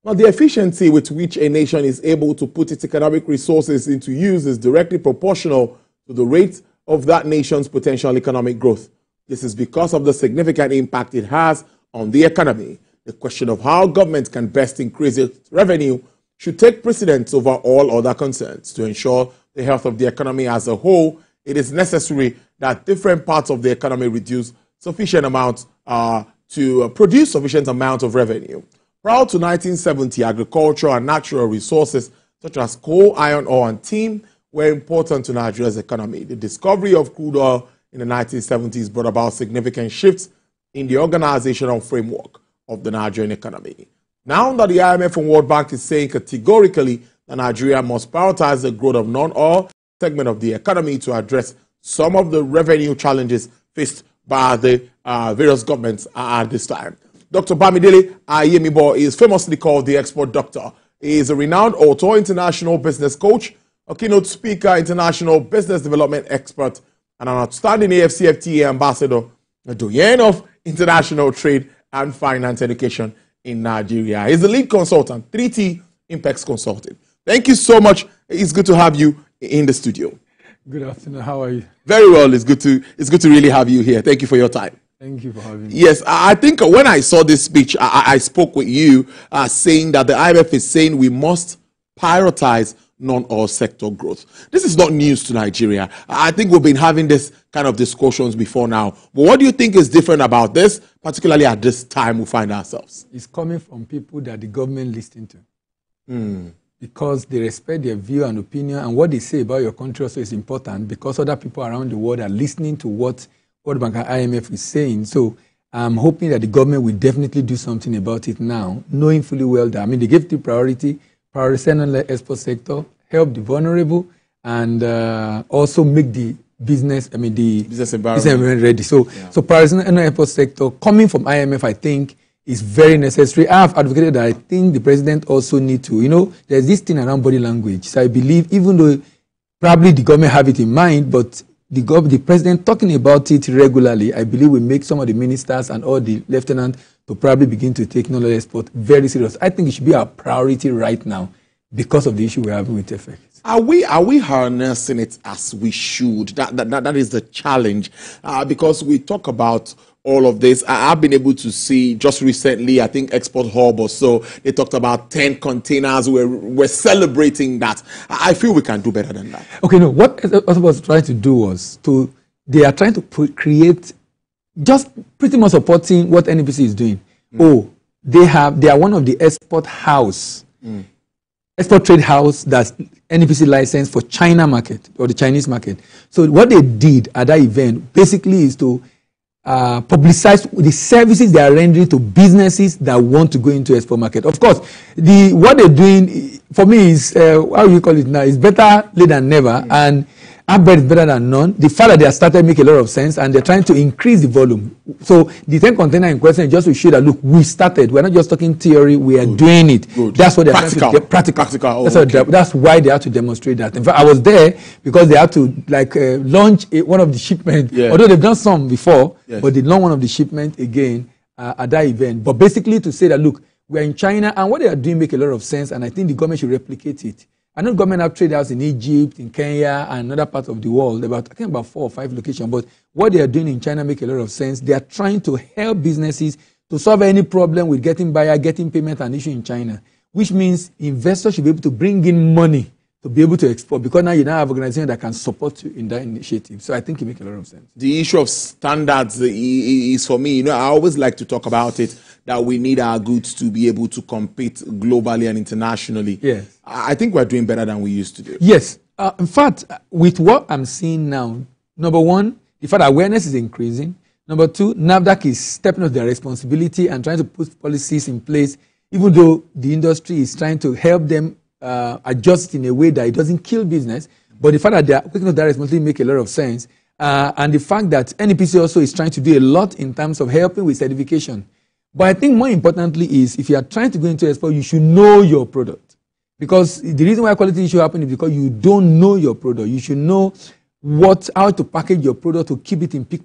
Now, the efficiency with which a nation is able to put its economic resources into use is directly proportional to the rate of that nation's potential economic growth. This is because of the significant impact it has on the economy. The question of how government can best increase its revenue should take precedence over all other concerns. To ensure the health of the economy as a whole, it is necessary that different parts of the economy reduce sufficient amounts to produce sufficient amount of revenue. Prior to 1970, agriculture and natural resources such as coal, iron ore, and tin were important to Nigeria's economy. The discovery of crude oil in the 1970s brought about significant shifts in the organizational framework of the Nigerian economy. Now that the IMF and World Bank is saying categorically that Nigeria must prioritize the growth of non-oil segment of the economy to address some of the revenue challenges faced by the various governments at this time. Dr. Bamidele Ayemibo is famously called the export doctor. He is a renowned author, international business coach, a keynote speaker, international business development expert, and an outstanding AFCFTA ambassador, a doyen of international trade and finance education in Nigeria. He's the lead consultant, 3T Impex Consulting. Thank you so much. It's good to have you in the studio. Good afternoon. How are you? Very well. It's good to really have you here. Thank you for your time. Thank you for having me. Yes, I think when I saw this speech, I spoke with you saying that the IMF is saying we must prioritize non-oil sector growth. This is not news to Nigeria. I think we've been having this kind of discussions before now. But what do you think is different about this, particularly at this time we find ourselves? It's coming from people that the government listens to. Because they respect their view and opinion, and what they say about your country also is important because other people around the world are listening to what World Bank and IMF is saying. So I'm hoping that the government will definitely do something about it now, knowing fully well that, they gave the priority on the export sector, help the vulnerable, and also make the business environment ready. So priority on the export sector, coming from IMF, I think, is very necessary. I have advocated that I think the president also need to, there's this thing around body language. So I believe, even though probably the government have it in mind, but the president talking about it regularly, I believe will make some of the ministers and all the lieutenants to probably begin to take knowledge export very serious. I think it should be our priority right now because of the issue we're having with FX. Are we harnessing it as we should? That is the challenge, because we talk about all of this. I've been able to see just recently, I think Export Hub or so, they talked about 10 containers. We're celebrating that. I feel we can do better than that. Okay, no, what I was trying to do was they are trying to create, just pretty much supporting what NBC is doing. They are one of the export house, export trade house that's NBC license for China market or the Chinese market. So what they did at that event basically is to publicize the services they are rendering to businesses that want to go into export market. Of course, what they're doing for me is how you call it now is better late than never, and I bet it's better than none. The fact that they have started make a lot of sense, and they're trying to increase the volume. So the 10 container in question is just to show that look, we started. We're not just talking theory; we are doing it. That's what they're practical. Trying to practical. That's why they have to demonstrate that. In fact, I was there because they had to launch one of the shipment. Although they've done some before, but they launched one of the shipment again at that event. But basically to say that look, we are in China, and what they are doing make a lot of sense, and I think the government should replicate it. I know government have trade house in Egypt, in Kenya, and other parts of the world. I think about 4 or 5 locations. But what they are doing in China make a lot of sense. They are trying to help businesses to solve any problem with getting buyer, getting payment and issue in China, which means investors should be able to bring in money to be able to export, because now you now have organizations that can support you in that initiative. So I think it makes a lot of sense. The issue of standards is for me, I always like to talk about it, that we need our goods to be able to compete globally and internationally. Yes. I think we're doing better than we used to do. Yes. In fact, with what I'm seeing now, number one, the fact that awareness is increasing. Number two, NAFDAC is stepping up their responsibility and trying to put policies in place, even though the industry is trying to help them adjust in a way that it doesn't kill business. But the fact that they are picking up that responsibility make a lot of sense. And the fact that NEPC also is trying to do a lot in terms of helping with certification. But I think more importantly is, if you are trying to go into export, you should know your product. Because the reason why quality issue happen is because you don't know your product. You should know how to package your product to keep it in peak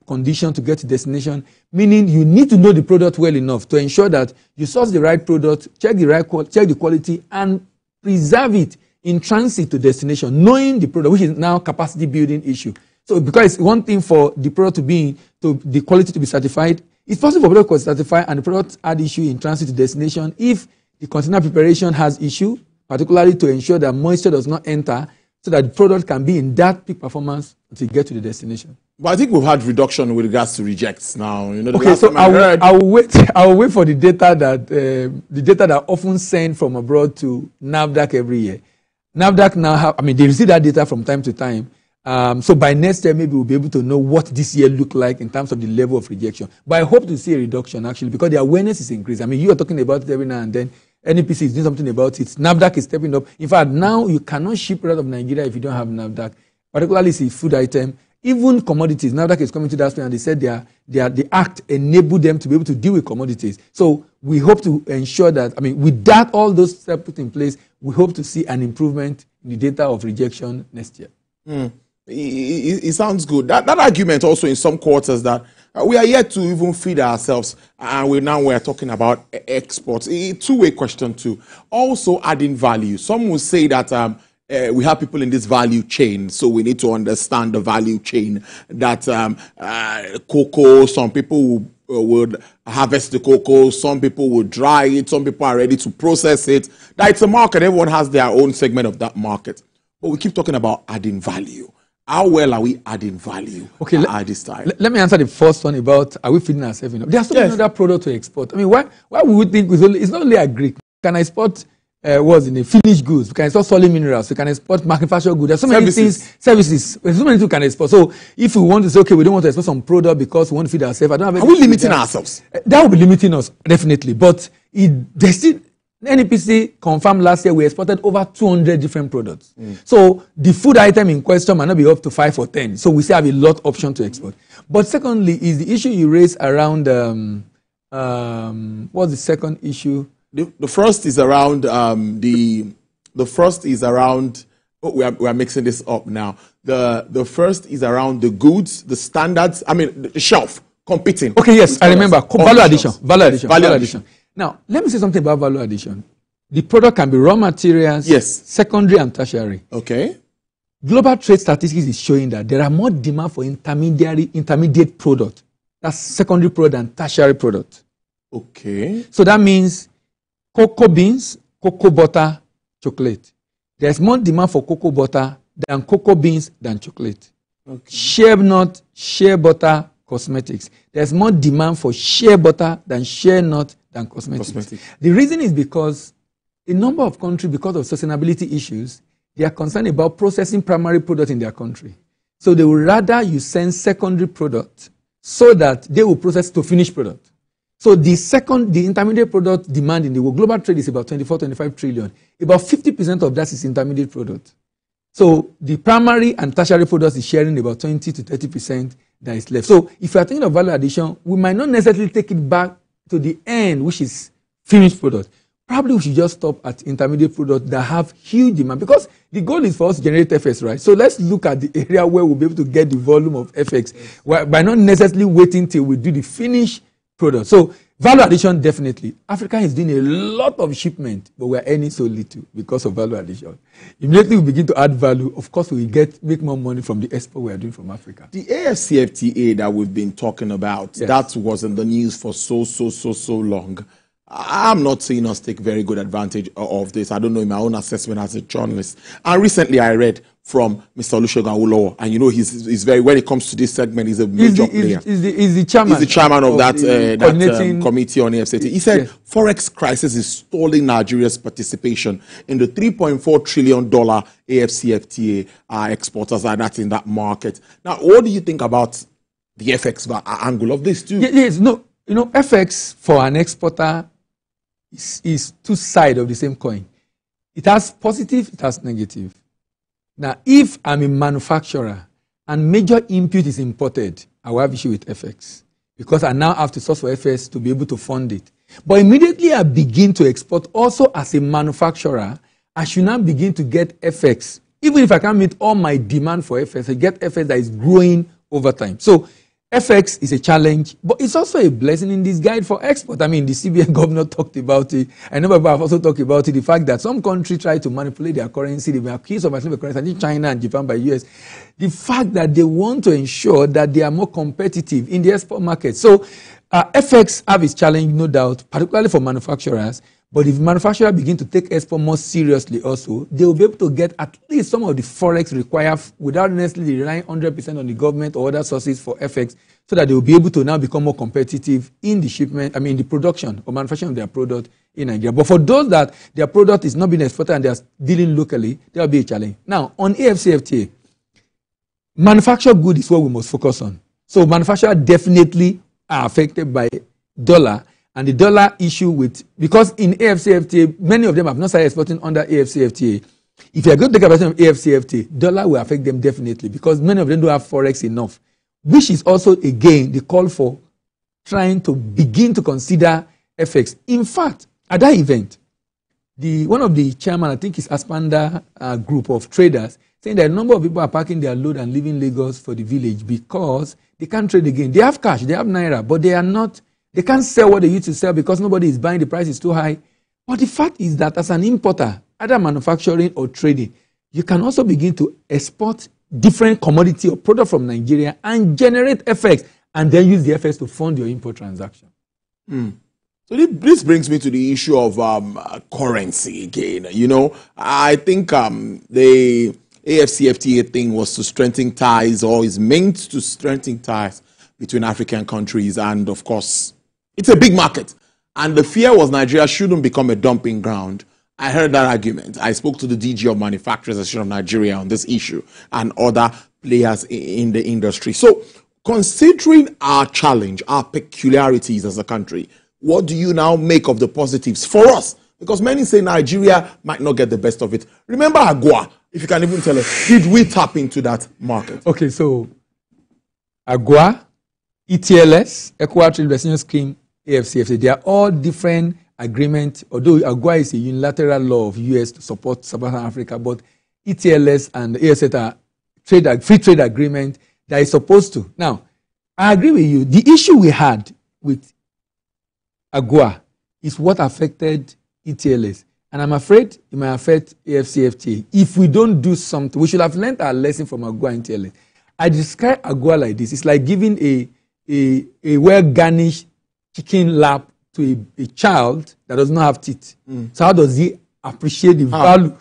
condition to get to destination, meaning you need to know the product well enough to ensure that you source the right product, check the quality, and preserve it in transit to destination, knowing the product, which is now capacity building issue. So because it's one thing for the product to the quality to be certified, it's possible for the product to certify and the product had issue in transit to destination if the container preparation has issue, particularly to ensure that moisture does not enter, so that the product can be in that peak performance to get to the destination. But I think we've had reduction with regards to rejects now. You know, okay, so I will wait for the data that often sent from abroad to NAFDAC every year. NAFDAC now have, they receive that data from time to time. So by next year, maybe we'll be able to know what this year look like in terms of the level of rejection. But I hope to see a reduction actually, because the awareness is increased. You are talking about it every now and then. NEPC is doing something about it. NAFDAC is stepping up. In fact, now you cannot ship out of Nigeria if you don't have NAFDAC, particularly if it's a food item. Even commodities, NAFDAC is coming to that point and they said the act enabled them to be able to deal with commodities. So we hope to ensure that, with that, all those steps put in place, we hope to see an improvement in the data of rejection next year. It sounds good. That argument also in some quarters that we are yet to even feed ourselves, and we're talking about exports. A two-way question too. Also adding value. Some will say that we have people in this value chain, so we need to understand the value chain. That cocoa, some people would harvest the cocoa, some people would dry it, some people are ready to process it. That it's a market. Everyone has their own segment of that market. But we keep talking about adding value. How well are we adding value at this time? Let me answer the first one about, are we feeding ourselves enough? There are so many other products to export. Why would we think it's not only agri? Can I export finished goods? We can export solid minerals. We can export manufactured goods. There's so many things, services. There's so many things we can export. So if we want to say, okay, we don't want to export some product because we want to feed ourselves, are we limiting ourselves? That will be limiting us, definitely. But NEPC confirmed last year we exported over 200 different products. So the food item in question might not be up to 5 or 10. So we still have a lot of options to export. But secondly, is the issue you raised around, what's the second issue? The first is around, we are mixing this up now. The first is around the goods, the standards, the shelf, competing. Okay, yes, I remember. Value addition. Now, let me say something about value addition. The product can be raw materials, secondary and tertiary. Okay. Global trade statistics is showing that there are more demand for intermediate product. That's secondary product and tertiary product. Okay. So that means cocoa beans, cocoa butter, chocolate. There's more demand for cocoa butter than cocoa beans than chocolate. Okay. Shea nut, shea butter, cosmetics. There's more demand for shea butter than shea nut than cosmetics. The reason is because a number of countries, because of sustainability issues, they are concerned about processing primary product in their country. So they would rather you send secondary product so that they will process to finished product. So the intermediate product demand in the world, global trade is about 24-25 trillion. About 50% of that is intermediate product. So the primary and tertiary products is sharing about 20-30% that is left. So if you are thinking of value addition, we might not necessarily take it back to the end, which is finished product. Probably we should just stop at intermediate products that have huge demand, because the goal is for us to generate FX, right? So let's look at the area where we'll be able to get the volume of FX by not necessarily waiting till we do the finished product. So value addition, definitely. Africa is doing a lot of shipment, but we're earning so little because of value addition. Immediately we begin to add value, of course we make more money from the export we are doing from Africa. The AFCFTA that we've been talking about, that was in the news for so long. I'm not seeing us take very good advantage of this. I don't know, in my own assessment as a journalist. And recently I read from Mr. Olusegun Awolowo, and he's very, when it comes to this segment, he's a major player. He's the chairman. He's the chairman of that committee on AFCFTA. He said Forex crisis is stalling Nigeria's participation in the $3.4 trillion AFCFTA exporters are not in that market. Now, what do you think about the FX angle of this too? FX for an exporter is two sides of the same coin. It has positive, it has negative. Now, if I'm a manufacturer and major input is imported, I will have issue with FX because I now have to source for FX to be able to fund it. But immediately I begin to export, also as a manufacturer, I should now begin to get FX. Even if I can't meet all my demand for FX, I get FX that is growing over time. So FX is a challenge, but it's also a blessing in disguise for export. I mean, the CBN governor talked about it. I know people have also talked about it. The fact that some countries try to manipulate their currency, they've been accused of manipulating currency. I think China and Japan by US. The fact that they want to ensure that they are more competitive in the export market. So, FX have its challenge, no doubt, particularly for manufacturers. But if manufacturers begin to take export more seriously also, they will be able to get at least some of the forex required without necessarily relying 100% on the government or other sources for FX, so that they will be able to now become more competitive in the shipment, the production or manufacturing of their product in Nigeria. But for those that their product is not being exported and they are dealing locally, there will be a challenge. Now, on AFCFTA, manufactured good is what we must focus on. So manufacturers definitely are affected by dollar. And the dollar issue because in AFCFTA, many of them have not started exporting under AFCFTA. If you are going to take advantage of AFCFTA, dollar will affect them definitely, because many of them don't have forex enough, which is also, again, the call for trying to begin to consider FX. In fact, at that event, one of the chairman, I think it's Aspanda group of traders, saying that a number of people are parking their load and leaving Lagos for the village because they can't trade again. They have cash, they have naira, but they can't sell what they used to sell because nobody is buying, the price is too high. But the fact is that as an importer, either manufacturing or trading, you can also begin to export different commodity or product from Nigeria and generate FX, and then use the FX to fund your import transaction. So this brings me to the issue of currency again. I think the AFCFTA thing was to strengthen ties, or is meant to strengthen ties between African countries, and of course, it's a big market. And the fear was Nigeria shouldn't become a dumping ground. I heard that argument. I spoke to the DG of Manufacturers Association of Nigeria on this issue and other players in the industry. So, considering our challenge, our peculiarities as a country, what do you now make of the positives for us? Because many say Nigeria might not get the best of it. Remember AGOA, if you can even tell us, did we tap into that market? Okay, so AGOA, ETLS, Equatorial Trade Investment Scheme, AFCFTA, they are all different agreements, although AGOA is a unilateral law of US to support Sub-Saharan Africa, but ETLS and AFCFTA are free trade agreement that is supposed to. Now, I agree with you. The issue we had with AGOA is what affected ETLS. And I'm afraid it might affect AFCFTA. If we don't do something, we should have learned our lesson from AGOA and ETLS. I describe AGOA like this. It's like giving a well-garnished chicken lap to a child that does not have teeth. So how does he appreciate the value?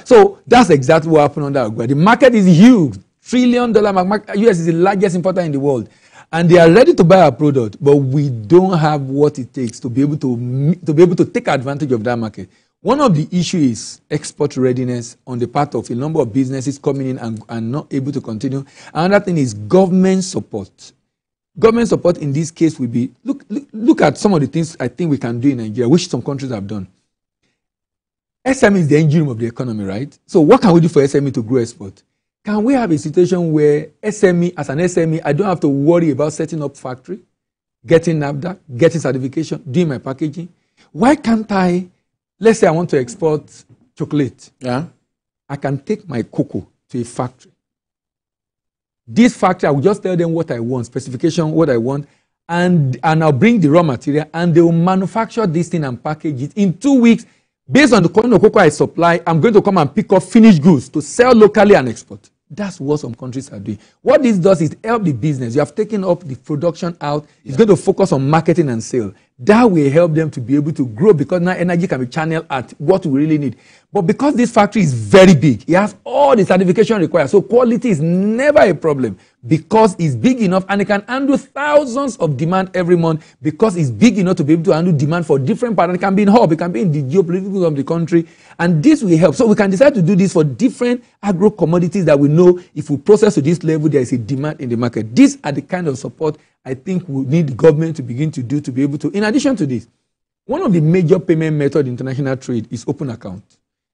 So that's exactly what happened under AGOA. The market is huge. $1 trillion market. US is the largest importer in the world. And they are ready to buy our product, but we don't have what it takes to be able to take advantage of that market. One of the issues is export readiness on the part of a number of businesses coming in and not able to continue. Another thing is government support. Government support in this case will be, look at some of the things I think we can do in Nigeria, which some countries have done. SME is the engine of the economy, right? So what can we do for SME to grow export? Can we have a situation where SME, as an SME, I don't have to worry about setting up factory, getting NAFDAC, getting certification, doing my packaging? Why can't let's say I want to export chocolate. Yeah. I can take my cocoa to a factory. This factory, I will just tell them what I want, specification, what I want, and I'll bring the raw material, and they will manufacture this thing and package it. In 2 weeks, based on the quantity of cocoa I supply, I'm going to come and pick up finished goods to sell locally and export. That's what some countries are doing. What this does is help the business. You have taken up the production out. It's going to focus on marketing and sale. That will help them to be able to grow, because now energy can be channeled at what we really need. But because this factory is very big, it has all the certification required. So quality is never a problem, because it's big enough and it can handle thousands of demand every month, because it's big enough to be able to handle demand for different patterns. It can be in hub, it can be in the geopolitical of the country, and this will help. So we can decide to do this for different agro commodities that we know if we process to this level, there is a demand in the market. These are the kind of support I think we need the government to begin to do to be able to. In addition to this, one of the major payment methods in international trade is open account.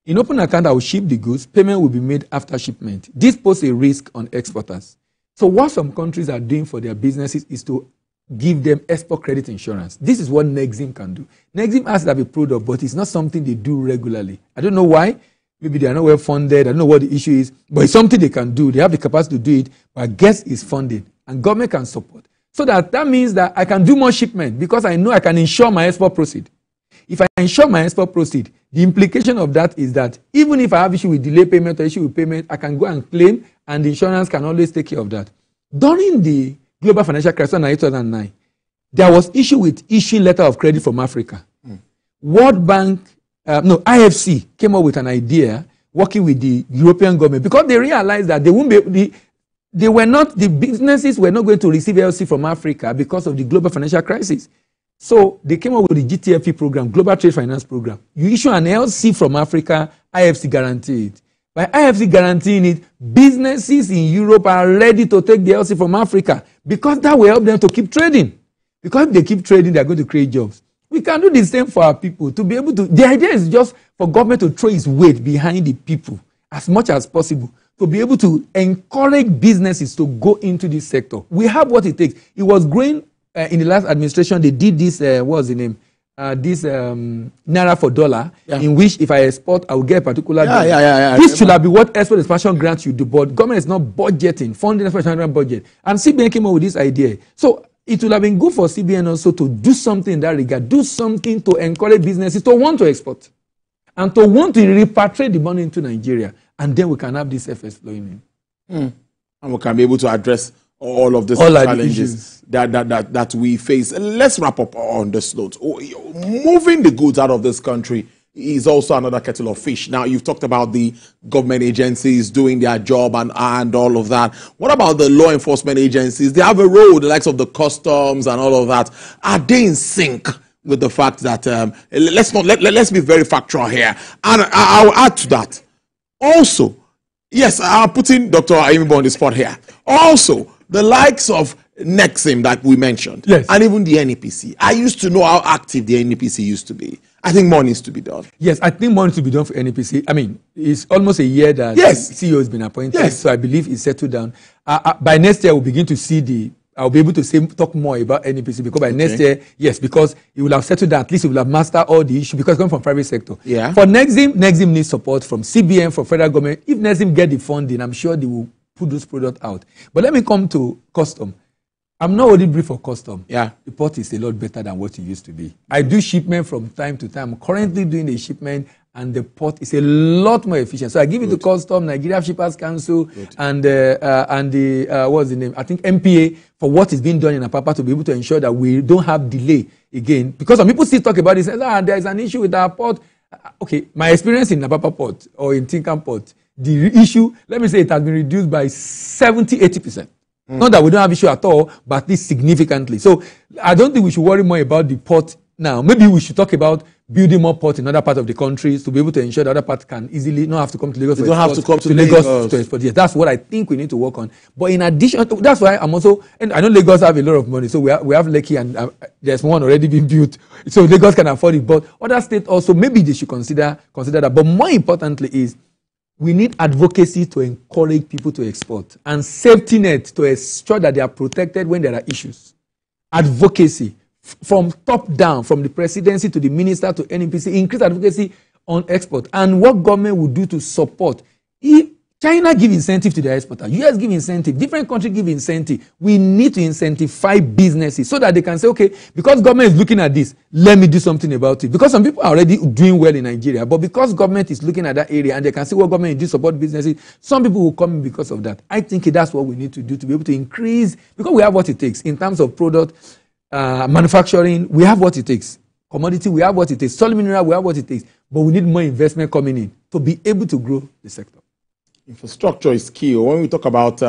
In open account, I will ship the goods. Payment will be made after shipment. This poses a risk on exporters. So what some countries are doing for their businesses is to give them export credit insurance. This is what Nexim can do. Nexim has to have a product, but it's not something they do regularly. I don't know why. Maybe they are not well funded. I don't know what the issue is, but it's something they can do. They have the capacity to do it, but I guess it's funded. and government can support. So that means that I can do more shipment because I know I can ensure my export proceed. If I ensure my export proceed, the implication of that is that even if I have issue with delay payment or issue with payment, I can go and claim, and the insurance can always take care of that. During the global financial crisis in 2009, there was issue with issuing letter of credit from Africa. World Bank, IFC came up with an idea working with the European government because they realized that they won't be, the businesses were not going to receive LC from Africa because of the global financial crisis. So they came up with the GTFE program, Global Trade Finance Program. You issue an LC from Africa, IFC guarantee it. By IFC guaranteeing it, businesses in Europe are ready to take the LC from Africa because that will help them to keep trading. Because if they keep trading, they're going to create jobs. We can do the same for our people to be able to. The idea is just for government to throw its weight behind the people as much as possible to be able to encourage businesses to go into this sector. We have what it takes. It was growing. In the last administration, they did this, what was the name? This Naira for dollar, in which if I export, I will get a particular dollar. This should have been what export expansion grants you do, but government is not budgeting, funding export expansion budget. And CBN came up with this idea. So it would have been good for CBN also to do something in that regard, do something to encourage businesses to want to export and to want to repatriate the money into Nigeria. And then we can have this FS flowing in. And we can be able to address all of the challenges that we face. Let's wrap up on this note. Moving the goods out of this country is also another kettle of fish. Now, you've talked about the government agencies doing their job and all of that. What about the law enforcement agencies? They have a role, the likes of the customs and all of that. Are they in sync with the fact that, let's be very factual here. And I'll add to that. Also, yes, I'm putting Dr. Ayimbo on the spot here. Also, the likes of Nexim that we mentioned, yes, and even the NEPC. I used to know how active the NEPC used to be. I think more needs to be done. Yes, I think more needs to be done for NEPC. I mean, it's almost a year that the CEO has been appointed, so I believe it's settled down. By next year, we'll begin to see I'll be able to talk more about NEPC because by next year, yes, because it will have settled down. At least it will have mastered all the issues because it's coming from private sector. Yeah. For Nexim needs support from CBN, from federal government. If Nexim get the funding, I'm sure they will put those products out. But let me come to custom. I'm not only brief for custom. Yeah. The port is a lot better than what it used to be. I do shipment from time to time. I'm currently doing a shipment and the port is a lot more efficient. So I give it to custom, Nigeria Shippers Council, and what's the name? I think MPA for what is being done in Apapa to be able to ensure that we don't have delay again. Because some people still talk about this, there is an issue with our port. Okay, my experience in Apapa port or in Tinkan port, the issue, let me say it has been reduced by 70-80%. Not that we don't have issue at all, but at least significantly. So I don't think we should worry more about the port now. Maybe we should talk about building more ports in other parts of the country to be able to ensure that other parts can easily not have to come to Lagos. They don't have to come to Lagos to export. Yes, that's what I think we need to work on. But in addition, that's why I'm also, and I know Lagos have a lot of money, so we have Lekki and there's one already being built, so Lagos can afford it. But other states also, maybe they should consider that. But more importantly is, we need advocacy to encourage people to export and safety net to ensure that they are protected when there are issues. Advocacy from top down, from the presidency to the minister to NEPC, increase advocacy on export and what government will do to support. If China give incentive to their exporters, US give incentive, different countries give incentive. We need to incentivize businesses so that they can say, okay, because government is looking at this, let me do something about it. Because some people are already doing well in Nigeria, but because government is looking at that area and they can see what government is doing to support businesses, some people will come in because of that. I think that's what we need to do to be able to increase, because we have what it takes in terms of product, manufacturing, we have what it takes. Commodity, we have what it takes. Solid mineral, we have what it takes. But we need more investment coming in to be able to grow the sector. Infrastructure is key. When we talk about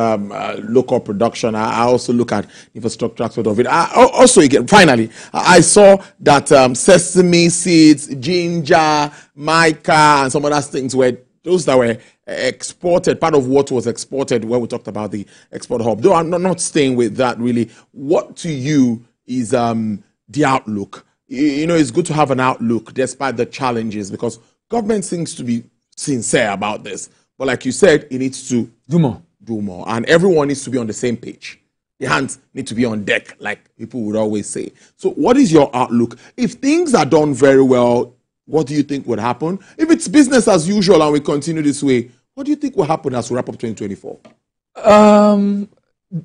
local production, I also look at infrastructure aspect of it. Also, again, finally, I saw that sesame seeds, ginger, mica, and some other things were those that were exported, part of what was exported when we talked about the export hub. Though I'm not staying with that really. What to you is the outlook? You know, it's good to have an outlook despite the challenges because government seems to be sincere about this. But like you said, it needs to do more. And everyone needs to be on the same page. The hands need to be on deck, like people would always say. So what is your outlook? If things are done very well, what do you think would happen? If it's business as usual and we continue this way, what do you think will happen as we wrap up 2024?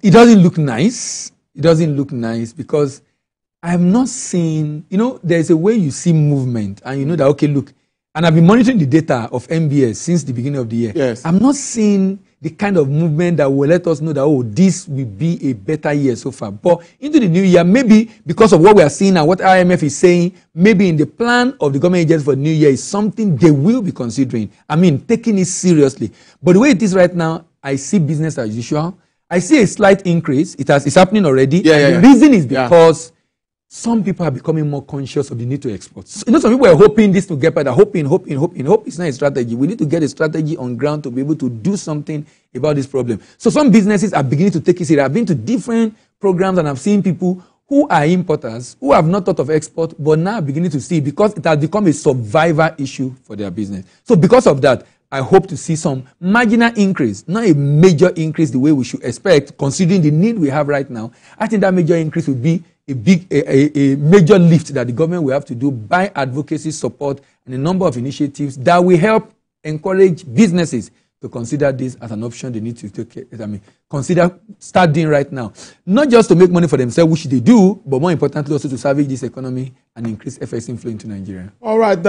it doesn't look nice. It doesn't look nice because I'm not seeing, there's a way you see movement and you know that, okay, look, and I've been monitoring the data of MBS since the beginning of the year. Yes. I'm not seeing the kind of movement that will let us know that, oh, this will be a better year so far. But into the new year, maybe because of what we are seeing and what IMF is saying, maybe in the plan of the government agency for the new year is something they will be considering. I mean, taking it seriously. But the way it is right now, I see business as usual. I see a slight increase. It's happening already. The reason is because some people are becoming more conscious of the need to export. So, some people are hoping this to get better. Hoping. Hope is not a strategy. We need to get a strategy on ground to be able to do something about this problem. So some businesses are beginning to take it serious. I've been to different programs and I've seen people who are importers, who have not thought of export, but now are beginning to see because it has become a survivor issue for their business. So because of that, I hope to see some marginal increase, not a major increase the way we should expect, considering the need we have right now. I think that major increase will be a major lift that the government will have to do by advocacy, support, and a number of initiatives that will help encourage businesses to consider this as an option they need to start doing right now. Not just to make money for themselves, which they do, but more importantly also to salvage this economy and increase FX inflow into Nigeria. All right.